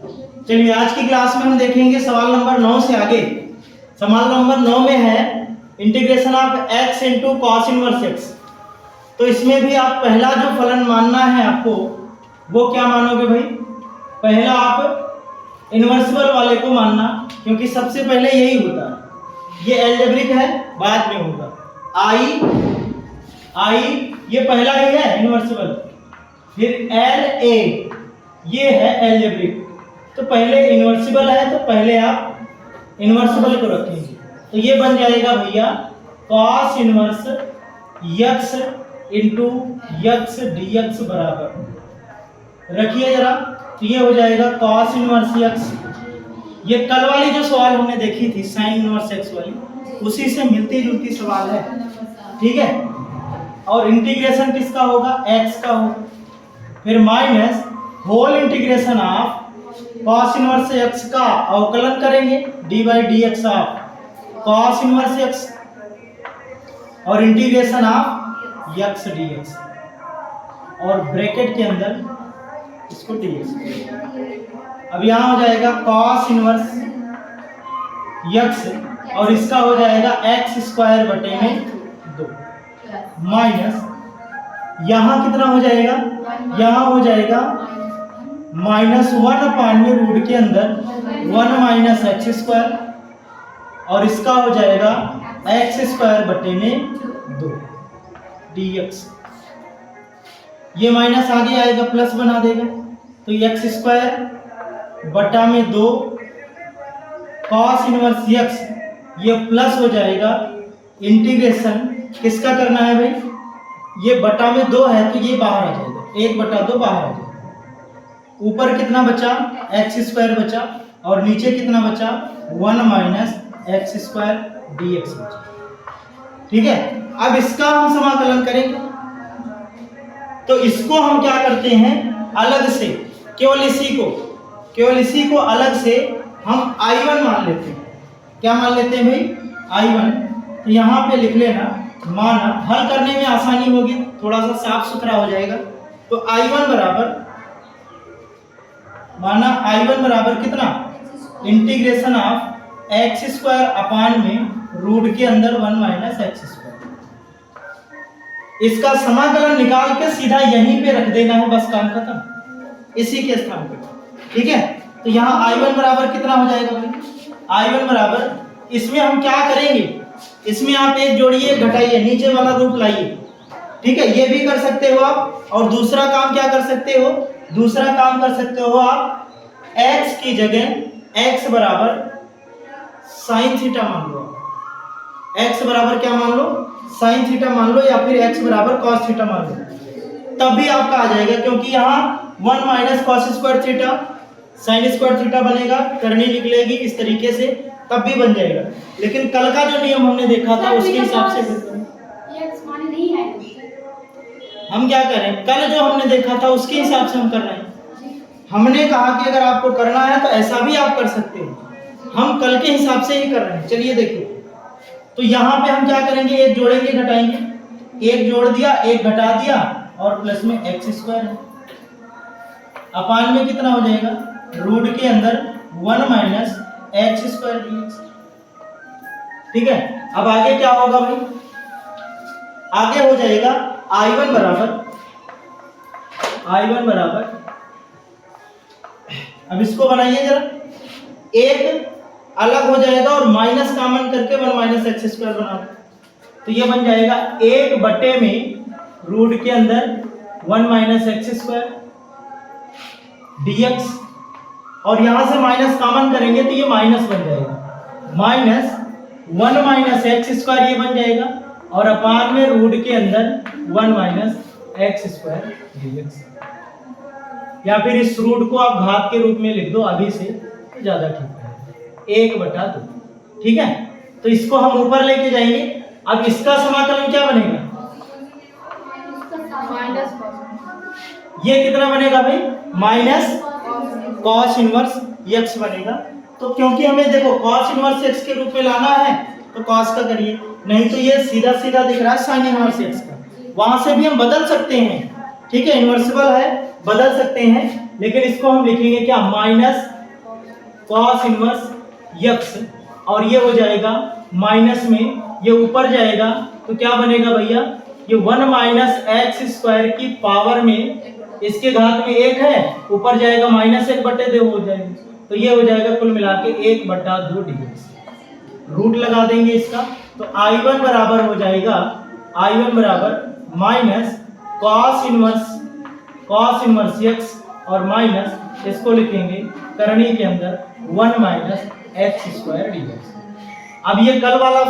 चलिए आज की क्लास में हम देखेंगे सवाल नंबर 9 से आगे। सवाल नंबर 9 में है integration of x into cos inverse x। तो इसमें भी आप पहला जो फलन मानना है आपको, वो क्या मानोगे भाई? पहला आप इन्वर्सिबल वाले को मानना, क्योंकि सबसे पहले यही होता है। ये एल्जेब्रिक है, बाद में होगा आई ये पहला ही है इन्वर्सिबल, फिर एल ए ये है एल्जेब्रिक। तो पहले इन्वर्सिबल है तो पहले आप इन्वर्सिबल को रखेंगे, तो ये बन जाएगा भैया cos inverse x into x d x बराबर, रखिए जरा। तो ये हो जाएगा कॉस इनवर्स यक्स। ये कल वाली जो सवाल हमने देखी थी साइन इनवर्स एक्स वाली, उसी से मिलती जुलती सवाल है, ठीक है। और इंटीग्रेशन किसका होगा? एक्स का होगा। फिर minus whole integration of cos inverse x का अवकलन करेंगे, d by d x of cos inverse x, और integration of x d x, और ब्रैकेट के अंदर इसको डी एक्स। अब यहाँ हो जाएगा कॉस इनवर्स यक्स, और इसका हो जाएगा एक्स स्क्वायर बटे में 2 माइनस यहाँ कितना हो जाएगा? यहाँ हो जाएगा -1 में रूट के अंदर 1 माइनस एक्स स्क्वायर, और इसका हो जाएगा एक्स स्क्वायर बटे में 2 dx। ये माइनस आगे आएगा, प्लस बना देगा, तो एक्स स्क्वायर बटा में 2 कॉस इनवर्स यक्स, ये प्लस हो जाएगा। इंटीग्रेशन किसका करना है भाई? ये बटा में 2 है तो ये बाहर आ जाएगा, 1/2 बाहर आ जाएगा। ऊपर कितना बचा? एक्स स्क्वायर बचा, और नीचे कितना बचा? 1 minus x square D x बचा, ठीक है। अब इसका हम समाकलन करेंगे, तो इसको हम क्या करते हैं अलग से, केवल इसी को अलग से हम I1 मान लेते हैं। क्या मान लेते हैं भाई? I1। तो यहाँ पे लिख लेना, माना हल करने में आसानी होगी, थोड़ा सा साफ सुथरा हो जाएगा। तो I1 बराबर, माना I1 बराबर कितना? Integration of x square upon में रूट के अंदर 1 माइनस एक्स स्क्वायर। इसका समाकलन निकाल के सीधा यहीं पे रख देना है, बस काम खत्म, इसी के स्थान पे, ठीक है। तो यहाँ I1 बराबर कितना हो जाएगा भाई? I1 बराबर, इसमें हम क्या करेंगे, इसमें आप एक जोड़िए, घटाइए, नीचे वाला रूट लाइए, ठीक है। ये भी कर सकते हो आप, और दूसरा काम क्या कर सकते हो? दूसरा काम कर सकते हो आप x की जगह x बराबर साइन थीटा मान लो। x बराबर क्या मान लो? साइन थीटा मान लो, या फिर x बराबर कॉस थीटा मान लो, तब भी आपका आ जाएगा, क्योंकि यहाँ 1 minus cos square theta sine square theta बनेगा, करनी निकलेगी इस तरीके से, तब भी बन जाएगा। लेकिन कल का जो नियम हमने देखा था उसके हिसाब से हम क्या करें, कल जो हमने देखा था उसके हिसाब से हम कर रहे हैं। हमने कहा कि अगर आपको करना है तो ऐसा भी आप कर सकते हो, हम कल के हिसाब से ही कर रहे हैं। चलिए देखिए, तो यहाँ पे हम क्या करेंगे, एक जोड़ेंगे, घटाएंगे, एक जोड़ दिया, एक घटा दिया, और प्लस में एक्स स्क्वायर है, अपान में कितना हो जाएगा? रूट के अंदर 1 माइनस एक्स स्क्वायर डीएक्स, ठीक है। अब आगे क्या होगा भाई? आगे हो जाएगा I1 बराबर, अब इसको बनाइए जरा, एक अलग हो जाएगा और माइनस कॉमन करके 1 माइनस एक्स स्क्वायर बना, तो ये बन जाएगा 1 बटे में रूट के अंदर 1 माइनस एक्स स्क्वायर dx, और यहां से माइनस कॉमन करेंगे तो ये माइनस बन जाएगा, माइनस 1 माइनस एक्स स्क्वायर ये बन जाएगा, और अपान में रूट के अंदर 1 माइनस एक्स स्क्वायर dx, या फिर इस रूट को आप घात के रूप में लिख दो अभी से, तो ज्यादा ठीक है, 1/2, ठीक है। तो इसको हम ऊपर लेके जाएंगे। अब इसका समाकलन क्या बनेगा? ये कितना बनेगा भाई? माइनस कॉस इनवर्स x बनेगा। तो क्योंकि हमें देखो कॉस इनवर्स x के रूप में लाना है तो कॉस का करिए, नहीं तो ये सीधा सीधा दिख रहा है साइन इनवर्स x का, वहां से भी हम बदल सकते हैं, ठीक है, इन्वर्सिबल है, बदल सकते हैं, लेकिन इसको हम लिखेंगे क्या? माइनस कॉस इनवर्स यक्स, और ये हो जाएगा माइनस में, ये ऊपर जाएगा तो क्या बनेगा भैया, ये 1 माइनस एक्स स्क्वायर की पावर में इसके घात में 1 है, ऊपर जाएगा -1/2 हो जाएगा, तो ये हो जाएगा कुल मिला के 1/2 dx। रूट लगा देंगे इसका, तो I1 बराबर हो जाएगा, I1 बराबर माइनस कॉस इनवर्स x और माइनस इसको लिखेंगे करनी के अंदर 1 माइनस एक्स स्क्वायर dx। अब ये कल वाला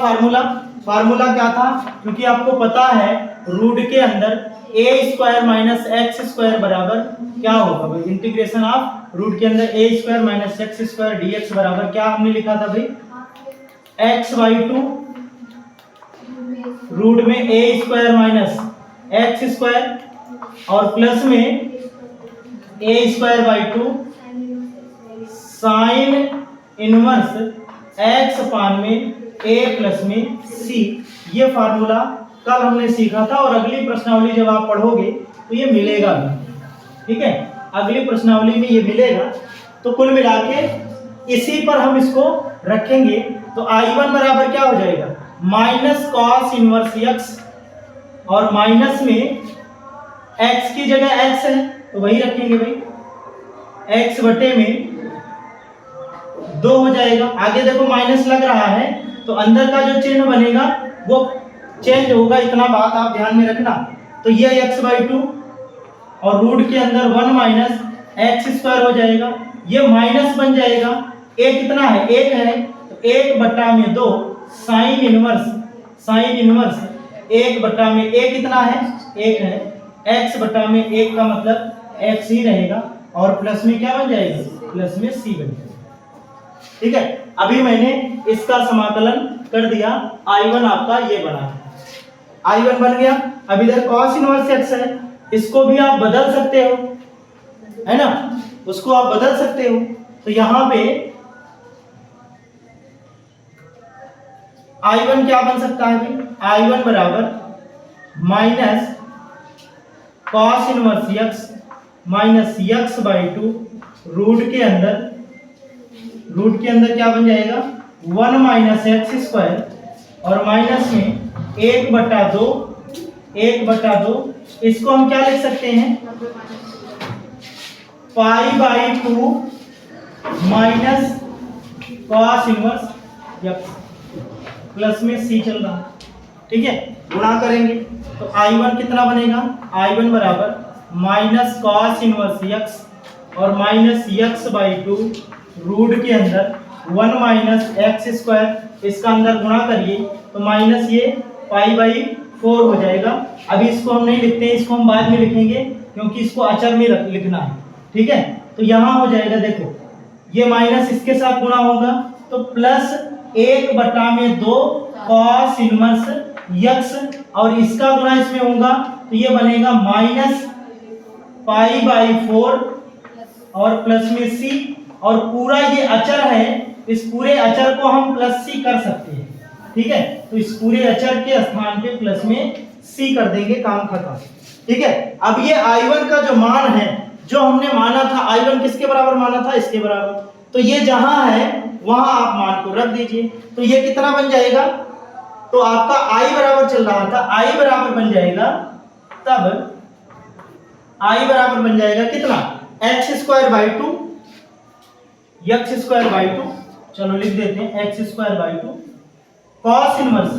फार्मूला क्या था, क्योंकि आपको पता है रूट के अंदर a square minus x square बराबर क्या होगा भाई, इंटीग्रेशन ऑफ रूट के अंदर a square minus x square dx बराबर क्या हमने लिखा था भाई, x/2 रूट में a square minus x square और प्लस में a square by 2 sine inverse x अपान में a प्लस में c। ये फार्मूला कल हमने सीखा था और अगली प्रश्नावली जब आप पढ़ोगे तो ये मिलेगा भी, ठीक है, अगली प्रश्नावली में ये मिलेगा। तो कुल मिला के इसी पर हम इसको रखेंगे, तो I1 बराबर क्या हो जाएगा, माइनस कॉस इनवर्स x और माइनस में x की जगह x है तो वही रखेंगे भाई, x बटे में 2 हो जाएगा। आगे देखो माइनस लग रहा है तो अंदर का जो चिन्ह बनेगा वो चेंज होगा, इतना बात आप ध्यान में रखना। तो ये x/2 और रूट के अंदर 1 माइनस एक्स स्क्वायर हो जाएगा, ये माइनस बन जाएगा, a कितना है, 1 है, तो 1/2 साइन इनवर्स 1/में a कितना है, 1 है, x/1 का मतलब x ही रहेगा और प्लस में क्या बन जाएगा, प्लस में c बन जाएगा, ठीक है। अभी मैंने इसका समाकलन कर दिया, I1 आपका ये बना, I1 बन गया। अब इधर cos इनवर्स x है, इसको भी आप बदल सकते हो, है ना, उसको आप बदल सकते हो। तो यहां पे I1 क्या बन सकता है भाई, I1 बराबर minus cos inverse x minus x/2 root के अंदर क्या बन जाएगा, 1 माइनस एक्स स्क्वायर और माइनस में 1/2, इसको हम क्या लिख सकते हैं, π/2 minus cos inverse x plus में c चल रहा है, ठीक है, गुणा करेंगे तो I1 कितना बनेगा, I1 बराबर माइनस कॉस इनवर्स x और माइनस x/2 रूट के अंदर 1 माइनस एक्स स्क्वायर, इसका अंदर गुणा करिए तो माइनस ये π/4 हो जाएगा। अभी इसको हम नहीं लिखते हैं, इसको हम बाद में लिखेंगे क्योंकि इसको अचर में लिखना है, ठीक है। तो यहाँ हो जाएगा, देखो ये माइनस इसके साथ गुणा होगा तो प्लस 1/2 कॉस इनवर्स x और इसका गुणा इसमें होगा तो ये बनेगा माइनस π/4 और प्लस में c, और पूरा ये अचर है, इस पूरे अचर को हम प्लस c कर सकते हैं, ठीक है। तो इस पूरे अचर के स्थान पे प्लस में c कर देंगे, काम खत्म, ठीक है। अब ये I1 का जो मान है, जो हमने माना था I1 किसके बराबर माना था, इसके बराबर, तो ये जहां है वहां आप मान को रख दीजिए, तो ये कितना बन जाएगा, तो आपका I बराबर चल रहा था, I बराबर बन जाएगा, तब I बराबर बन जाएगा कितना, x² बाई 2, चलो लिख देते हैं x² by 2 cos inverse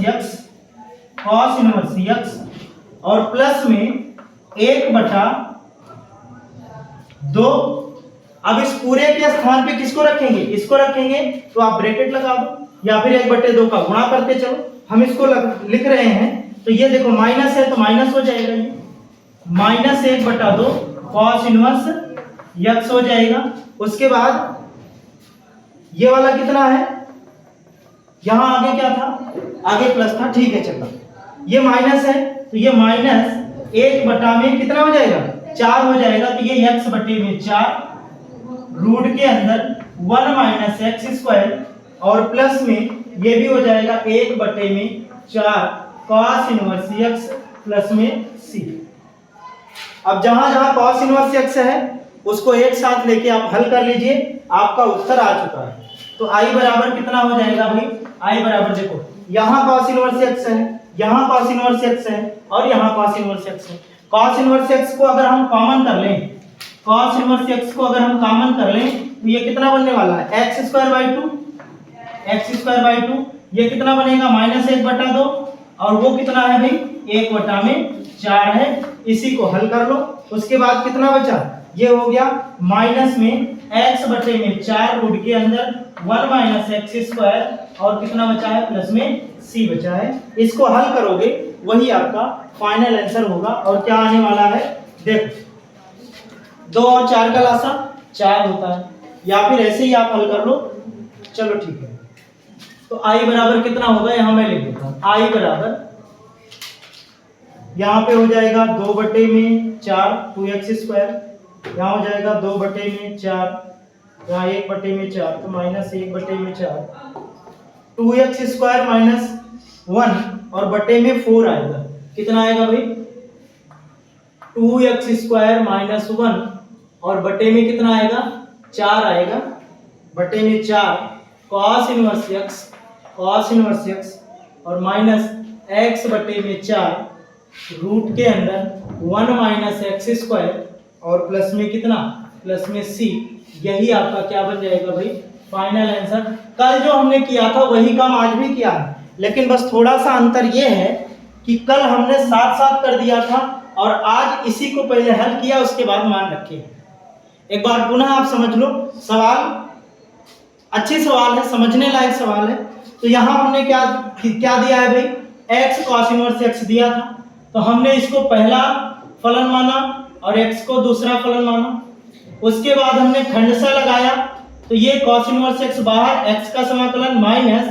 x और प्लस में 1/2। अब इस पूरे के स्थान पे किसको रखेंगे, इसको रखेंगे, तो आप ब्रैकेट लगा दो या फिर 1/2 का गुणा करते चलो, हम इसको लिख रहे हैं, तो ये देखो माइनस है तो माइनस हो जाएगा, ये माइनस 1/2 कॉस इनवर्स x हो जाएगा। उसके बाद ये वाला कितना है, यहां आगे क्या था, आगे प्लस था, ठीक है, चलो ये माइनस है तो ये माइनस 1/, में कितना हो जाएगा, 4 हो जाएगा, तो ये x/4 रूट के अंदर 1 माइनस एक्स स्क्वायर और प्लस में ये भी हो जाएगा 1/4 कॉस इनवर्स x प्लस में c। अब जहां जहां कॉस इनवर्स x है उसको एक साथ लेके आप हल कर लीजिए, आपका उत्तर आ चुका है। तो आई बराबर कितना हो जाएगा भाई, आई बराबर देखो यहाँ cos इनवर्स x है, यहाँ cos इनवर्स x है और यहाँ cos इनवर्स x है। cos इनवर्स x को अगर हम कॉमन कर लें, cos इनवर्स x को अगर हम कॉमन कर लें तो ये कितना बनने वाला है, x square by two, x square by two, ये कितना बनेगा -1/2 और वो कितना है भाई 1/4 है। इसी को हल कर लो, उसके बाद कितना बचा, ये हो गया माइनस में x/4 रूट के अंदर 1 - x स्क्वायर और कितना बचा है प्लस में c बचा है। इसको हल करोगे वही आपका फाइनल आंसर होगा। और क्या आने वाला है देखो, 2 और 4 का लासा 4 होता है, या फिर ऐसे ही आप हल कर लो। चलो ठीक है, तो i बराबर कितना होगा, यहाँ मैं लिख देता हूँ। i बराबर यहाँ पे हो जाएगा 2/4 2x स्क्वायर, यहाँ हो जाएगा 2/4, यहाँ 1/4 तो -1/4 2x स्क्वायर -1 और बटे में 4 आएगा। कितना आएगा भाई 2x स्क्वायर -1 और बटे में कितना आएगा 4 आएगा, बटे में 4 cos इनवर्स x और माइनस x/4 रूट के अंदर 1 - x स्क्वायर और प्लस में कितना, प्लस में c। यही आपका क्या बन जाएगा भाई फाइनल आंसर। कल जो हमने किया था वही काम आज भी किया है, लेकिन बस थोड़ा सा अंतर ये है कि कल हमने साथ साथ कर दिया था और आज इसी को पहले हल किया, उसके बाद मान रखे। एक बार पुनः आप समझ लो, सवाल अच्छे सवाल है, समझने लायक सवाल है। तो यहाँ हमने क्या दिया है भाई, x cos इनवर्स x दिया था, तो हमने इसको पहला फलन माना और x को दूसरा फलन माना। उसके बाद हमने खंडसा लगाया, तो ये cos इनवर्स x बाहर, x का समाकलन माइनस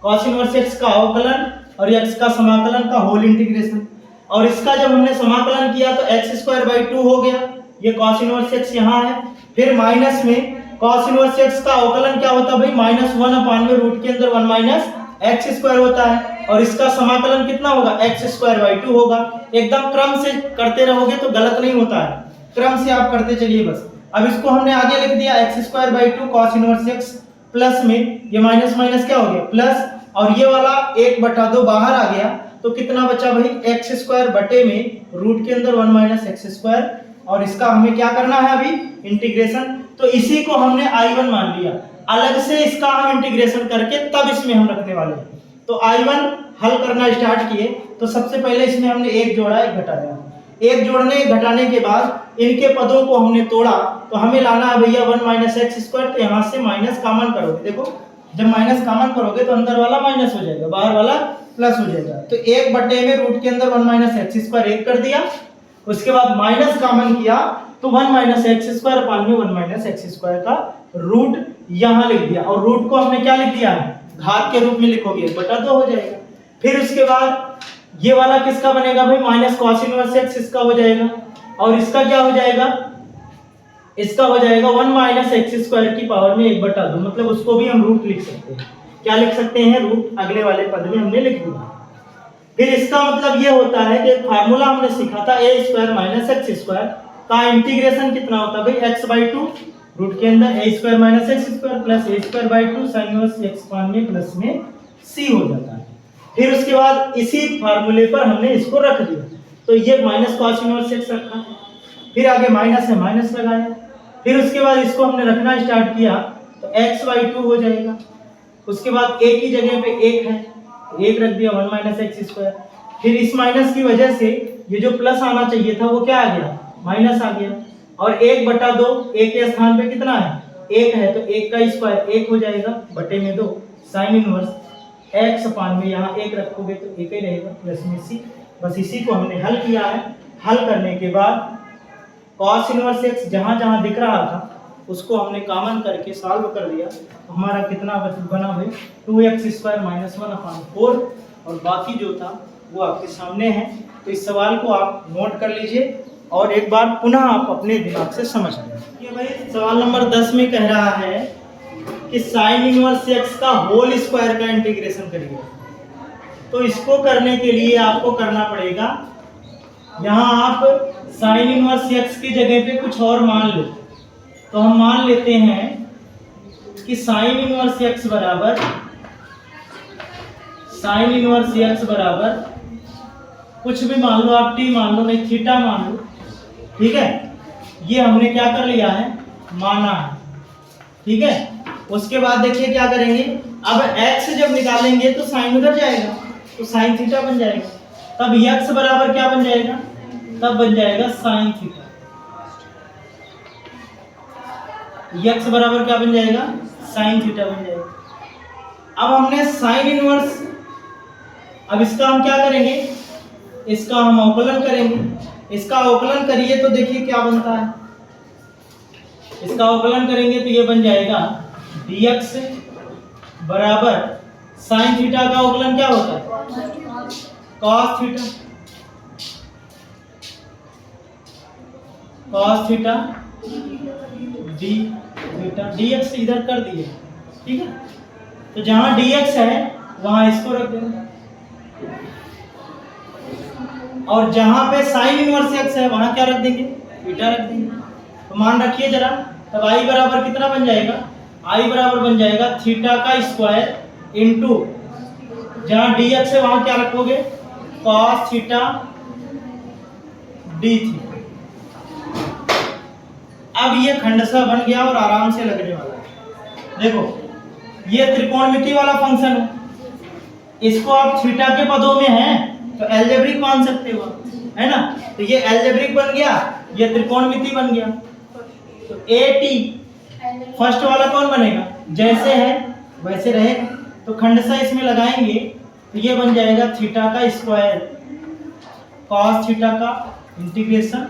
cos इनवर्स x का अवकलन और x का समाकलन का होल इंटीग्रेशन। और इसका जब हमने समाकलन किया तो x²/2 हो गया, ये cos इनवर्स x यहाँ है। फिर माइनस में cos इनवर्स x का अवकलन क्या होता है भाई, -1/में रूट के अंदर 1 - x स्क्वायर होता है और इसका समाकलन कितना होगा x²/2 होगा। एकदम क्रम से करते रहोगे तो गलत नहीं होता है, क्रम से आप करते चलिए बस। अब इसको हमने आगे लिख दिया x²/2 cos inverse x plus में ये माइनस माइनस क्या हो गया प्लस, और ये वाला 1/2 बाहर आ गया, तो कितना बचा भाई x² बटे में रूट के अंदर 1 - x स्क्वायर। और इसका हमें क्या करना है अभी इंटीग्रेशन, तो इसी को हमने I1 मान लिया। अलग से इसका हम इंटीग्रेशन करके तब इसमें हम रखने वाले हैं। तो I1 हल करना स्टार्ट किए, तो सबसे पहले इसमें हमने एक जोड़ा एक घटाया, एक जोड़ने घटाने के बाद इनके पदों को हमने तोड़ा, तो हमें लाना है भैया 1 - x स्क्वायर। तो यहाँ से माइनस कॉमन करोगे, देखो जब माइनस कॉमन करोगे तो अंदर वाला माइनस हो जाएगा, बाहर वाला प्लस हो जाएगा। तो 1 में रूट के अंदर 1 - x स्क्वायर 1 कर दिया, उसके बाद माइनस कॉमन किया तो 1 - x स्क्वायर अपान में 1 - x स्क्वायर का रूट यहाँ लिख दिया। और रूट को हमने क्या लिख दिया है, घात के रूप में लिखोगे 1/2 हो जाएगा। फिर उसके बाद ये वाला किसका बनेगा भाई, माइनस cos इनवर्स x इसका हो जाएगा, और इसका क्या हो जाएगा, इसका हो जाएगा 1 - x स्क्वायर की पावर में 1/2, मतलब उसको भी हम रूट लिख सकते हैं। क्या लिख सकते हैं, रूट अगले वाले पद में हमने लिख दिया। फिर इसका मतलब ये होता है कि फार्मूला हमने सीखा था a² - x स्क्वायर का इंटीग्रेशन कितना होता है भाई x/2 रूट के अंदर a² - x square plus a²/2 sin inverse x पान में प्लस में c हो जाता है। फिर उसके बाद इसी फार्मूले पर हमने इसको रख दिया, तो ये माइनस cos इनवर्स x रखा, फिर आगे माइनस है माइनस लगाया, फिर उसके बाद इसको हमने रखना स्टार्ट किया तो x/2 हो जाएगा। उसके बाद a की जगह पे 1 है, 1 रख दिया 1 - x स्क्वायर। फिर इस माइनस की वजह से ये जो प्लस आना चाहिए था वो क्या आ गया, माइनस आ गया। और 1/2 a के स्थान पे कितना है 1 है, तो 1 का स्क्वायर 1 हो जाएगा बटे में 2 sin इनवर्स x अपान में यहाँ 1 रखोगे तो 1 ही रहेगा प्लस में c। बस इसी को हमने हल किया है। हल करने के बाद cos इनवर्स x जहाँ जहाँ दिख रहा था उसको हमने कॉमन करके सॉल्व कर दिया, तो हमारा कितना बना भाई 2x² - 1/4, और बाकी जो था वो आपके सामने है। तो इस सवाल को आप नोट कर लीजिए और एक बार पुनः आप अपने दिमाग से समझ लें। ये भाई सवाल नंबर 10 में कह रहा है कि sin इनवर्स x का होल स्क्वायर का इंटीग्रेशन करिए। तो इसको करने के लिए आपको करना पड़ेगा, यहाँ आप sin इनवर्स x की जगह पे कुछ और मान लो, तो हम मान लेते हैं कि साइन इनवर्स एक्स बराबर कुछ भी मान लो आप, टी मान लो, नहीं थीटा मान लो, ठीक है। ये हमने क्या कर लिया है, माना है, ठीक है। उसके बाद देखिए क्या करेंगे, अब x जब निकालेंगे तो साइन उधर जाएगा, तो साइन थीटा बन जाएगा। तब x बराबर क्या बन जाएगा, तब बन जाएगा साइन थीटा। x बराबर क्या बन जाएगा, साइन थीटा बन जाएगा। अब हमने साइन इनवर्स, अब इसका हम क्या करेंगे, इसका हम अवकलन करेंगे। इसका अवकलन करिए तो देखिए क्या बनता है। इसका अवकलन करेंगे तो ये बन जाएगा dx बराबर साइन थीटा का अवकलन क्या होता है, cos theta, d theta, dx इधर कर दिए, ठीक है। तो जहां dx है वहां इसको रख देंगे, और जहां पे साइन इनवर्स x है वहां क्या रख देंगे, थीटा रख देंगे। तो मान रखिए जरा, तब i बराबर कितना बन जाएगा, i बराबर बन जाएगा थीटा का स्क्वायर इनटू जहां dx है वहां क्या रखोगे, cos थीटा d थीटा। अब ये खंडशः बन गया और आराम से लगने वाला है। देखो ये त्रिकोणमिति वाला फंक्शन है, इसको आप थीटा के पदों में है तो एल्जेब्रिक मान सकते हो, है ना। तो ये एल्जेब्रिक बन गया, ये त्रिकोणमिति बन गया। तो AT फर्स्ट वाला कौन बनेगा, जैसे है वैसे रहेगा। तो खंडशः इसमें लगाएंगे तो ये बन जाएगा थीटा का स्क्वायर cos थीटा का इंटीग्रेशन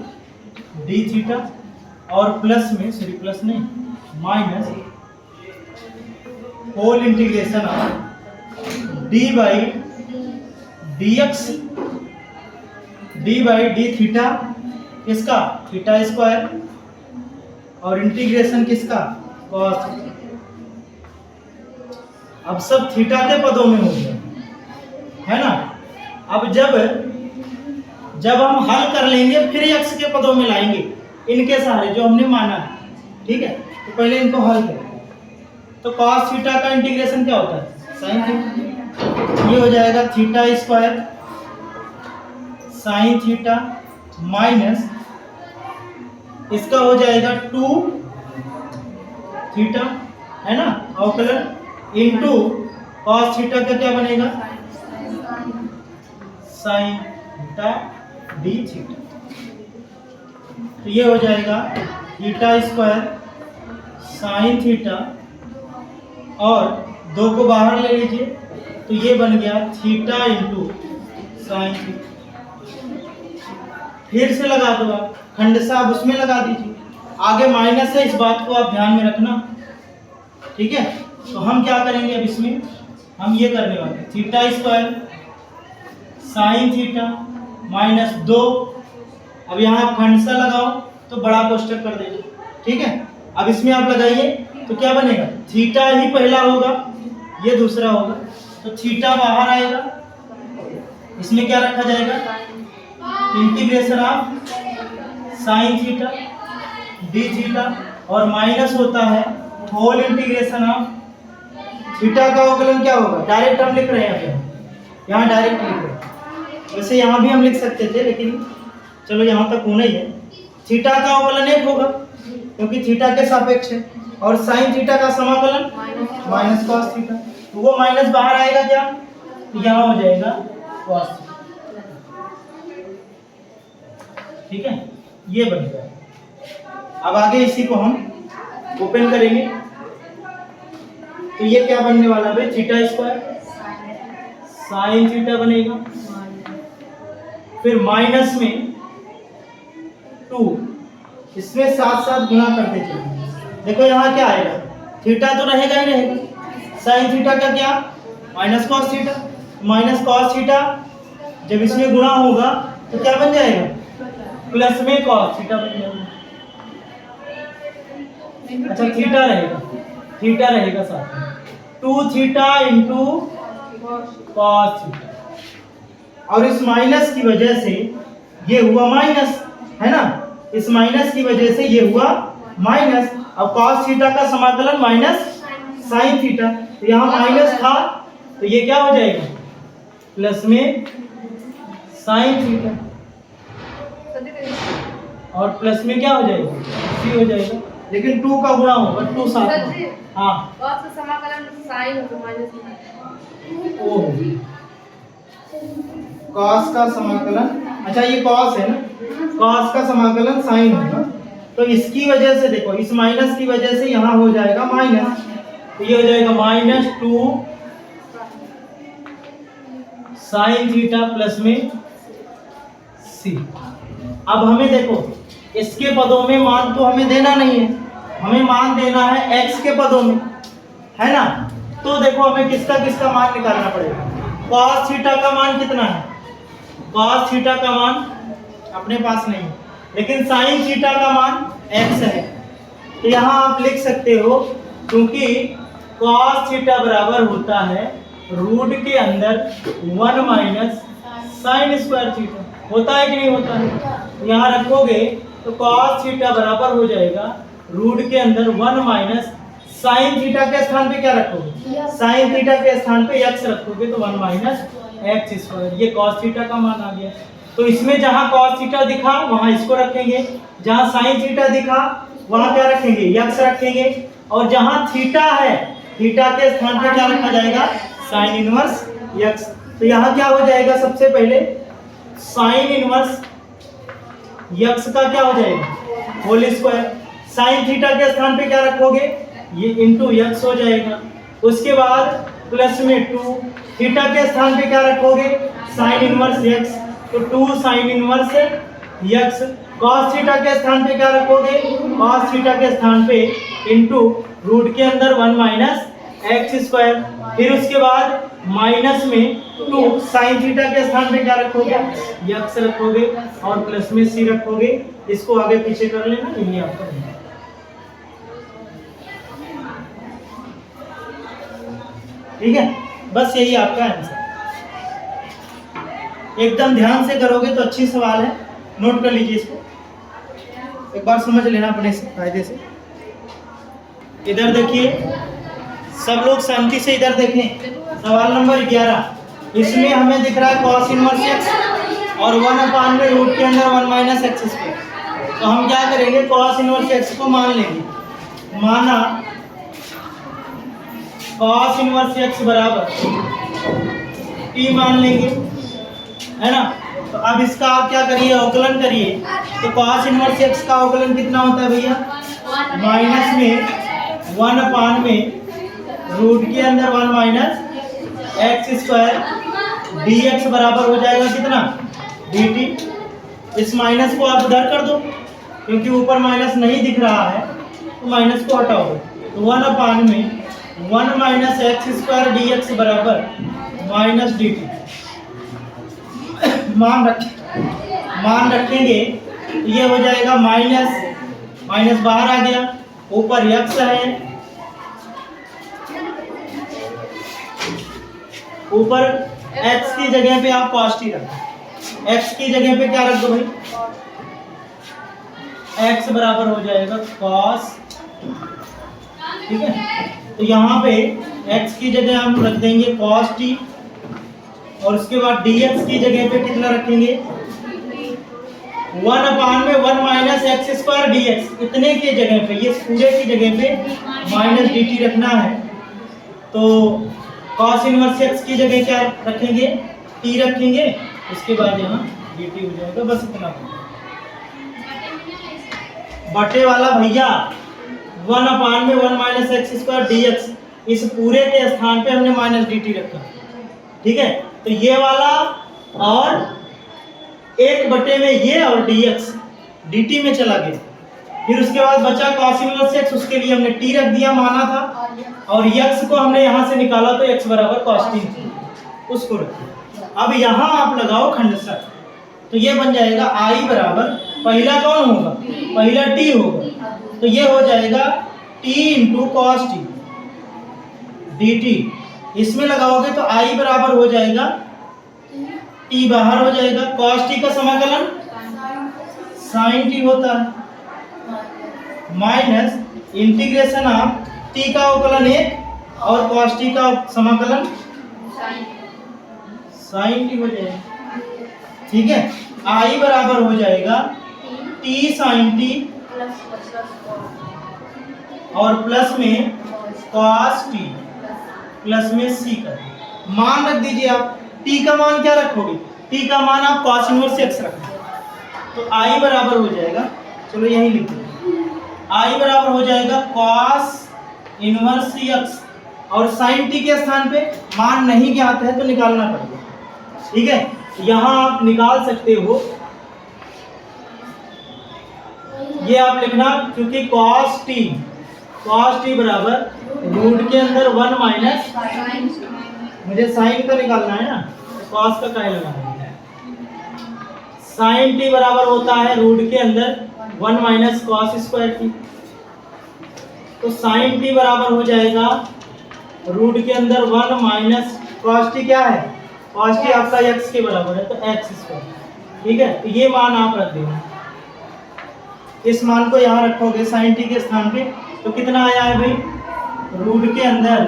d थीटा, और प्लस में, सॉरी प्लस नहीं, minus whole integration of d by D theta, किसका, थीटा स्क्वायर, और इंटीग्रेशन किसका, cos थीटा। अब सब थीटा के पदों में हो गया, है ना। अब जब हम हल कर लेंगे फिर x के पदों में लाएंगे, इनके सहारे जो हमने माना है, ठीक है। तो पहले इनको हल करें। तो cos थीटा का इंटीग्रेशन क्या होता है, sin थीटा। ये हो जाएगा theta square sin theta minus इसका हो जाएगा 2 थीटा, है ना, अवकलन इनटू cos थीटा का क्या बनेगा, sin थीटा d थीटा। तो ये हो जाएगा थीटा स्क्वायर sin थीटा, और 2 को बाहर ले लीजिए तो ये बन गया थीटा इंटू साइन थीटा। फिर से लगा दो आप, खंडशः अब उसमें लगा दीजिए। आगे माइनस है, इस बात को आप ध्यान में रखना, ठीक है। तो हम क्या करेंगे, अब इसमें हम ये करने वाले हैं, theta square sine theta minus 2। अब यहाँ आप खंडशः लगाओ तो बड़ा कोष्टक कर देंगे, ठीक है। अब इसमें आप लगाइए तो क्या बनेगा, थीटा ही पहला होगा, ये दूसरा होगा, तो थीटा बाहर आएगा, इसमें क्या रखा जाएगा, integration of sine theta D theta, और माइनस होता है होल इंटीग्रेशन ऑफ थीटा का अवकलन क्या होगा, डायरेक्ट हम लिख रहे हैं, यहाँ डायरेक्ट लिख रहे हैं। वैसे यहाँ भी हम लिख सकते थे, लेकिन चलो यहाँ तक होना ही है। थीटा का अवकलन 1 होगा क्योंकि थीटा के सापेक्ष है, और साइन थीटा का समाकलन माइनस कॉस थीटा, तो वो माइनस बाहर आएगा क्या, तो यहाँ हो जाएगा कॉस थीटा, ठीक है। ये बन गया। अब आगे इसी को हम ओपन करेंगे तो ये क्या बनने वाला है, थीटा स्क्वायर साइन थीटा बनेगा, फिर माइनस में 2, इसमें साथ साथ गुणा करते चलेंगे। देखो यहाँ क्या आएगा, थीटा तो रहेगा ही रहेगा, साइन थीटा का क्या, minus cos theta, minus cos theta जब इसमें गुणा होगा तो क्या बन जाएगा, प्लस में कॉस थीटा बन जाएगा। अच्छा थीटा रहेगा साथ में, 2 थीटा इंटू कॉस थीटा, और इस माइनस की वजह से ये हुआ माइनस, है ना, इस माइनस की वजह से ये हुआ माइनस, अब cos थीटा का समाकलन माइनस साइन थीटा, तो यहाँ माइनस था तो ये क्या हो जाएगा प्लस में साइन थीटा, और प्लस में क्या हो जाएगा सी हो जाएगा, लेकिन 2 का गुणा होगा 2 साथ में। हाँ cos का समाकलन sin होगा माइनस cos का समाकलन, अच्छा ये cos है ना, cos का समाकलन sin होगा, तो इसकी वजह से देखो इस माइनस की वजह से यहाँ हो जाएगा माइनस, तो ये हो जाएगा माइनस 2 साइन थीटा प्लस में सी। अब हमें देखो इसके पदों में मान तो हमें देना नहीं है, हमें मान देना है x के पदों में, है ना। तो देखो हमें किसका किसका मान निकालना पड़ेगा। cos थीटा का मान कितना है, cos थीटा का मान अपने पास नहीं है, लेकिन sin थीटा का मान x है, तो यहाँ आप लिख सकते हो क्योंकि cos थीटा बराबर होता है रूट के अंदर 1 माइनस साइन स्क्वायर थीटा, होता है कि नहीं होता है। यहाँ रखोगे तो cos थीटा बराबर हो जाएगा रूट के अंदर 1 माइनस साइन थीटा के स्थान पे क्या रखोगे, साइन थीटा के स्थान पे x रखोगे तो 1 माइनस एक्स स्क्वायर, ये cos थीटा का मान आ गया। तो इसमें जहाँ cos थीटा दिखा वहाँ इसको रखेंगे, जहाँ साइन थीटा दिखा वहाँ क्या रखेंगे x रखेंगे, और जहाँ थीटा है थीटा के स्थान पे क्या रखा जाएगा साइन इनवर्स x। तो यहाँ क्या हो जाएगा सबसे पहले साइन इनवर्स x का क्या हो जाएगा होल स्क्वायर, साइन थीटा के स्थान पे क्या रखोगे ये इंटू x हो जाएगा, उसके बाद प्लस में 2 थीटा के स्थान पे क्या रखोगे साइन इनवर्स x, तो 2 sine inverse x, cos theta के स्थान पे क्या रखोगे cos थीटा के स्थान पे इंटू रूट के अंदर 1 माइनस एक्स स्क्वायर, फिर उसके बाद माइनस में 2 साइन थीटा के स्थान पे क्या रखोगे x रखोगे और प्लस में c रखोगे, इसको आगे पीछे कर लेना, यही आपका है। ठीक है, बस यही आपका आंसर, एकदम ध्यान से करोगे तो अच्छी सवाल है, नोट कर लीजिए इसको, एक बार समझ लेना अपने फायदे से। इधर देखिए सब लोग शांति से इधर देखें, सवाल नंबर 11, इसमें हमें दिख रहा है cos इनवर्स x और 1 में रूट के अंदर 1 माइनस एक्स स्क्वायर, तो हम क्या करेंगे cos इनवर्स x को मान लेंगे, माना cos इनवर्स x बराबर t मान लेंगे, है ना। तो अब इसका आप क्या करिए अवकलन करिए, तो cos इनवर्स x का अवकलन कितना होता है भैया माइनस में 1 में रूट के अंदर 1 माइनस एक्स स्क्वायर dx बराबर हो जाएगा कितना dt। इस माइनस को आप उधर कर दो क्योंकि ऊपर माइनस नहीं दिख रहा है, तो माइनस को हटाओ, तो 1 में 1 माइनस एक्स स्क्वायर dx बराबर माइनस dt। मान रखेंगे तो ये हो जाएगा माइनस बाहर आ गया, ऊपर x है, ऊपर x की जगह पे आप cos t रखो, x की जगह पे क्या रख दो भाई x बराबर हो जाएगा cos, ठीक है। तो यहाँ पे x की जगह हम रख देंगे cos t, और उसके बाद dx की जगह पे कितना रखेंगे 1 में 1 माइनस एक्स स्क्वायर dx, इतने की जगह पे ये पूरे की जगह पे माइनस dt रखना है, तो cos इनवर्स x की जगह क्या रखेंगे t रखेंगे, उसके बाद यहाँ dt हो जाएगा, बस इतना बटे वाला भैया 1 में 1 माइनस एक्स स्क्वायर dx, इस पूरे के स्थान पे हमने माइनस dt रखा, ठीक है। तो ये वाला और 1 बटे में ये और dx dt में चला गया, फिर उसके बाद बचा cos इनवर्स x, उसके लिए हमने t रख दिया माना था, और x को हमने यहाँ से निकाला तो x बराबर cos t, उसको रखिए। अब यहाँ आप लगाओ खंडशः, तो ये बन जाएगा i बराबर पहला कौन होगा पहला t होगा, तो ये हो जाएगा t into cos t dt, इसमें लगाओगे तो i बराबर हो जाएगा t बाहर हो जाएगा, cos t का समाकलन sin t होता है, माइनस इंटीग्रेशन ऑफ टी का अवकलन 1 और cos टी का समाकलन sin टी हो जाएगा। ठीक है, आई बराबर हो जाएगा टी sin टी और प्लस में cos टी प्लस में c का मान रख दीजिए। आप t का मान क्या रखोगे? t का मान आप cos इनवर्स x रखोगे तो i बराबर हो जाएगा, चलो यही लिख दो, i बराबर हो जाएगा cos इनवर्स x और sin t के स्थान पे मान नहीं ज्ञात है तो निकालना पड़ेगा। ठीक है, यहाँ आप निकाल सकते हो, ये आप लिखना, क्योंकि cos t बराबर रूट के अंदर 1 माइनस, मुझे साइन का निकालना है ना, cos का क्या लगाना है, sin t बराबर होता है रूट के अंदर 1 माइनस cos स्क्वायर t, तो sin t बराबर हो जाएगा रूट के अंदर 1 माइनस cos t क्या है, cos t आपका x के बराबर है तो x स्क्वायर। ठीक है, तो ये मान आप रख देना, इस मान को यहाँ रखोगे sin t के स्थान पे तो कितना आया है भाई, रूट के अंदर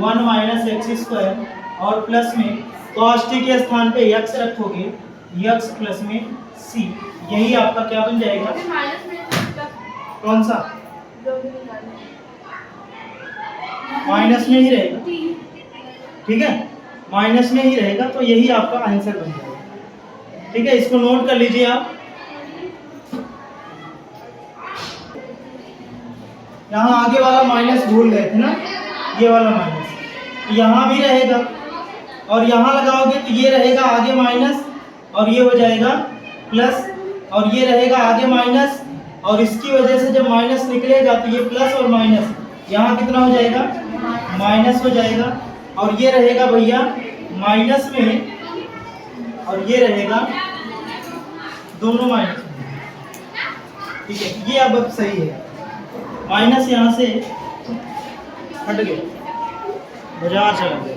1 माइनस एक्स स्क्वायर और प्लस में cos t के स्थान पे x रखोगे, x प्लस में c, यही आपका क्या बन जाएगा, माइनस में कौन सा, जो भी निकालना माइनस में ही रहेगा। ठीक है, माइनस में ही रहेगा तो यही आपका आंसर बन जाएगा। ठीक है, इसको नोट कर लीजिए आप, यहाँ आगे वाला माइनस भूल गए थे ना, ये वाला माइनस यहाँ भी रहेगा और यहाँ लगाओगे तो ये रहेगा आगे माइनस और ये हो जाएगा प्लस, और ये रहेगा आगे माइनस और इसकी वजह से जब माइनस निकलेगा तो ये प्लस और माइनस यहाँ कितना हो जाएगा, माइनस हो जाएगा, और ये रहेगा भैया माइनस में और ये रहेगा दोनों माइनस में। ठीक है, ये अब सही है, माइनस यहाँ से हट गया, बाजार चला गया।